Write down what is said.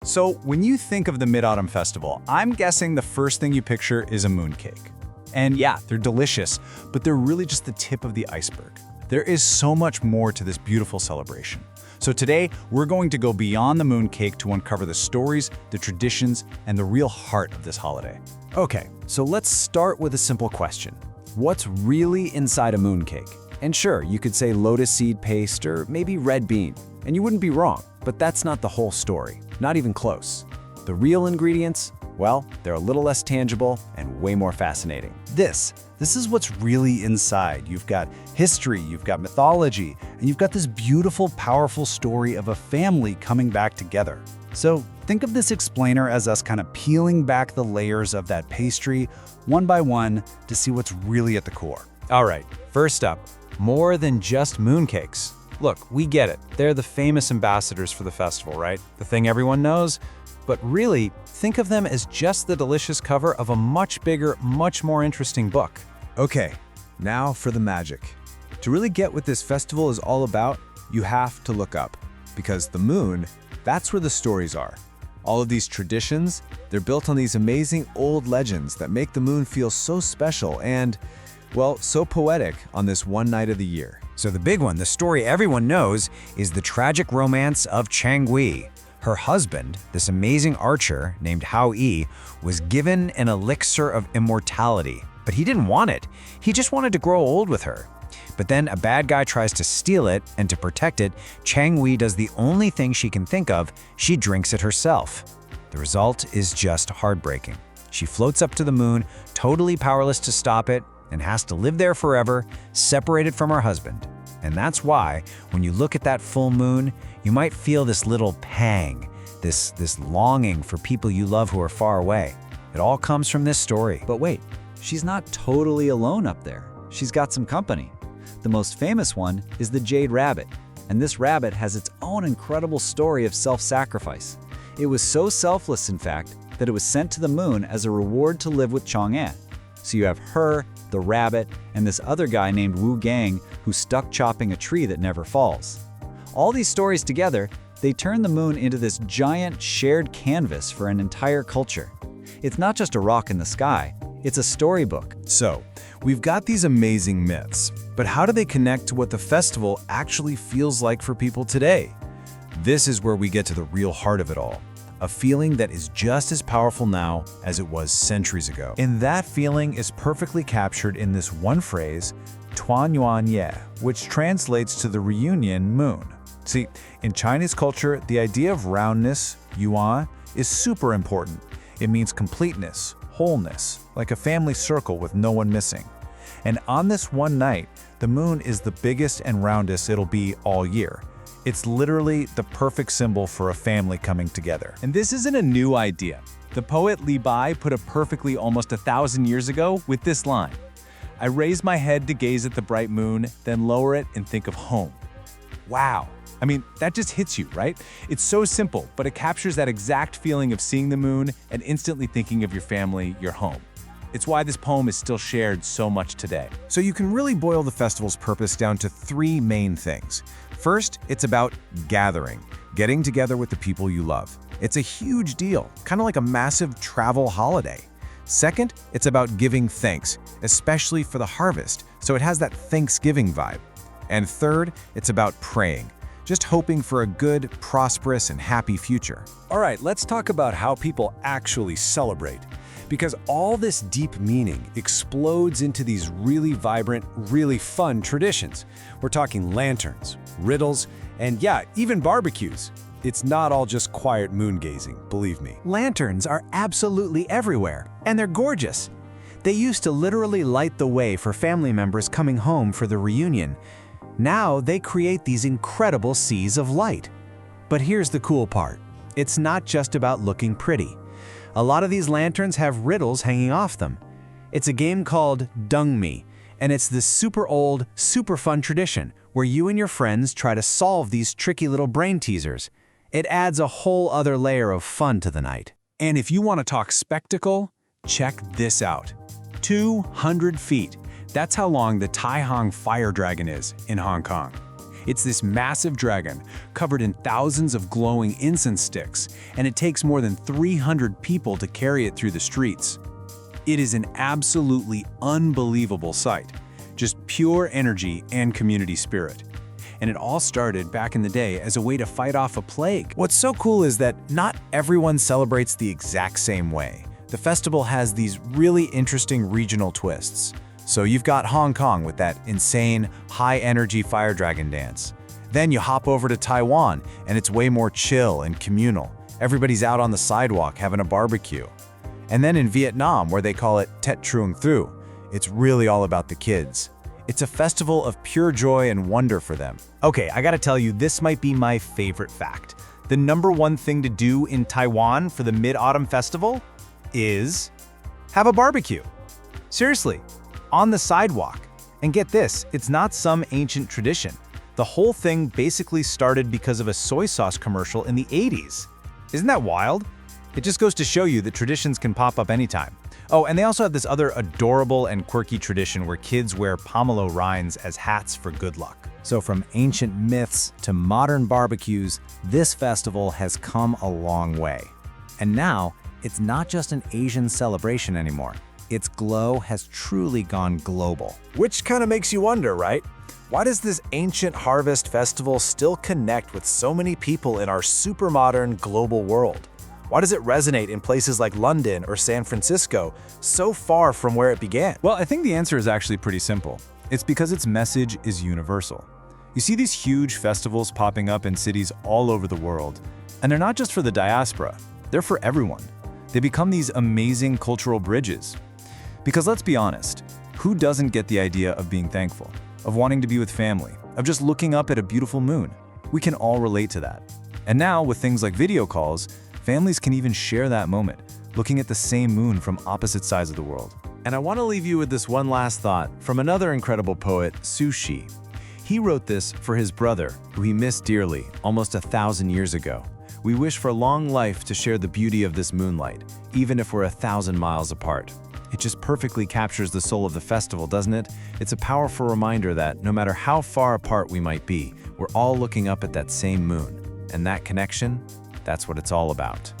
So when you think of the Mid-Autumn Festival, I'm guessing the first thing you picture is a mooncake. And yeah, they're delicious, but they're really just the tip of the iceberg. There is so much more to this beautiful celebration. So today, we're going to go beyond the mooncake to uncover the stories, the traditions, and the real heart of this holiday. Okay, so let's start with a simple question. What's really inside a mooncake? And sure, you could say lotus seed paste or maybe red bean, and you wouldn't be wrong, but that's not the whole story, not even close. The real ingredients, well, they're a little less tangible and way more fascinating. This is what's really inside. You've got history, you've got mythology, and you've got this beautiful, powerful story of a family coming back together. So think of this explainer as us kind of peeling back the layers of that pastry one by one to see what's really at the core. All right, first up, more than just mooncakes. Look, we get it. They're the famous ambassadors for the festival, right? The thing everyone knows. But really, think of them as just the delicious cover of a much bigger, much more interesting book. Okay, now for the magic. To really get what this festival is all about, you have to look up. Because the moon, that's where the stories are. All of these traditions, they're built on these amazing old legends that make the moon feel so special and, well, so poetic on this one night of the year. So the big one, the story everyone knows, is the tragic romance of Chang'e. Her husband, this amazing archer named Hao-yi, was given an elixir of immortality, but he didn't want it. He just wanted to grow old with her. But then a bad guy tries to steal it, and to protect it, Chang'e does the only thing she can think of: she drinks it herself. The result is just heartbreaking. She floats up to the moon, totally powerless to stop it, and has to live there forever, separated from her husband. And that's why, when you look at that full moon, you might feel this little pang, this longing for people you love who are far away. It all comes from this story. But wait, she's not totally alone up there. She's got some company. The most famous one is the Jade Rabbit, and this rabbit has its own incredible story of self-sacrifice. It was so selfless, in fact, that it was sent to the moon as a reward to live with Chang'e. So you have her, the rabbit, and this other guy named Wu Gang who's stuck chopping a tree that never falls. All these stories together, they turn the moon into this giant shared canvas for an entire culture. It's not just a rock in the sky, it's a storybook. So, we've got these amazing myths, but how do they connect to what the festival actually feels like for people today? This is where we get to the real heart of it all. A feeling that is just as powerful now as it was centuries ago. And that feeling is perfectly captured in this one phrase, Tuan Yuan Ye, which translates to the reunion moon. See, in Chinese culture, the idea of roundness, yuan, is super important. It means completeness, wholeness, like a family circle with no one missing. And on this one night, the moon is the biggest and roundest it'll be all year. It's literally the perfect symbol for a family coming together. And this isn't a new idea. The poet Li Bai put it perfectly almost 1,000 years ago with this line: "I raise my head to gaze at the bright moon, then lower it and think of home." Wow. I mean, that just hits you, right? It's so simple, but it captures that exact feeling of seeing the moon and instantly thinking of your family, your home. It's why this poem is still shared so much today. So you can really boil the festival's purpose down to three main things. First, it's about gathering, getting together with the people you love. It's a huge deal, kind of like a massive travel holiday. Second, it's about giving thanks, especially for the harvest, so it has that Thanksgiving vibe. And third, it's about praying, just hoping for a good, prosperous, and happy future. All right, let's talk about how people actually celebrate. Because all this deep meaning explodes into these really vibrant, really fun traditions. We're talking lanterns, riddles, and yeah, even barbecues. It's not all just quiet moon gazing, believe me. Lanterns are absolutely everywhere, and they're gorgeous. They used to literally light the way for family members coming home for the reunion. Now they create these incredible seas of light. But here's the cool part. It's not just about looking pretty. A lot of these lanterns have riddles hanging off them. It's a game called Dungme, and it's this super old, super fun tradition where you and your friends try to solve these tricky little brain teasers. It adds a whole other layer of fun to the night. And if you want to talk spectacle, check this out. 200 feet. That's how long the Tai Hong fire dragon is in Hong Kong. It's this massive dragon covered in thousands of glowing incense sticks, and it takes more than 300 people to carry it through the streets. It is an absolutely unbelievable sight, just pure energy and community spirit. And it all started back in the day as a way to fight off a plague. What's so cool is that not everyone celebrates the exact same way. The festival has these really interesting regional twists. So you've got Hong Kong with that insane, high-energy fire dragon dance. Then you hop over to Taiwan, and it's way more chill and communal. Everybody's out on the sidewalk having a barbecue. And then in Vietnam, where they call it Tet Truong Thu, it's really all about the kids. It's a festival of pure joy and wonder for them. Okay, I gotta tell you, this might be my favorite fact. The #1 thing to do in Taiwan for the Mid-Autumn Festival is have a barbecue. Seriously, on the sidewalk. And get this, it's not some ancient tradition. The whole thing basically started because of a soy sauce commercial in the 80s. Isn't that wild? It just goes to show you that traditions can pop up anytime. Oh, and they also have this other adorable and quirky tradition where kids wear pomelo rinds as hats for good luck. So from ancient myths to modern barbecues, this festival has come a long way. And now, it's not just an Asian celebration anymore. Its glow has truly gone global. Which kind of makes you wonder, right? Why does this ancient harvest festival still connect with so many people in our super modern global world? Why does it resonate in places like London or San Francisco, so far from where it began? Well, I think the answer is actually pretty simple. It's because its message is universal. You see these huge festivals popping up in cities all over the world, and they're not just for the diaspora, they're for everyone. They become these amazing cultural bridges. Because let's be honest, who doesn't get the idea of being thankful, of wanting to be with family, of just looking up at a beautiful moon? We can all relate to that. And now, with things like video calls, families can even share that moment, looking at the same moon from opposite sides of the world. And I want to leave you with this one last thought from another incredible poet, Su Shi. He wrote this for his brother, who he missed dearly almost 1,000 years ago. We wish for long life to share the beauty of this moonlight, even if we're 1,000 miles apart. It just perfectly captures the soul of the festival, doesn't it? It's a powerful reminder that no matter how far apart we might be, we're all looking up at that same moon. And that connection, that's what it's all about.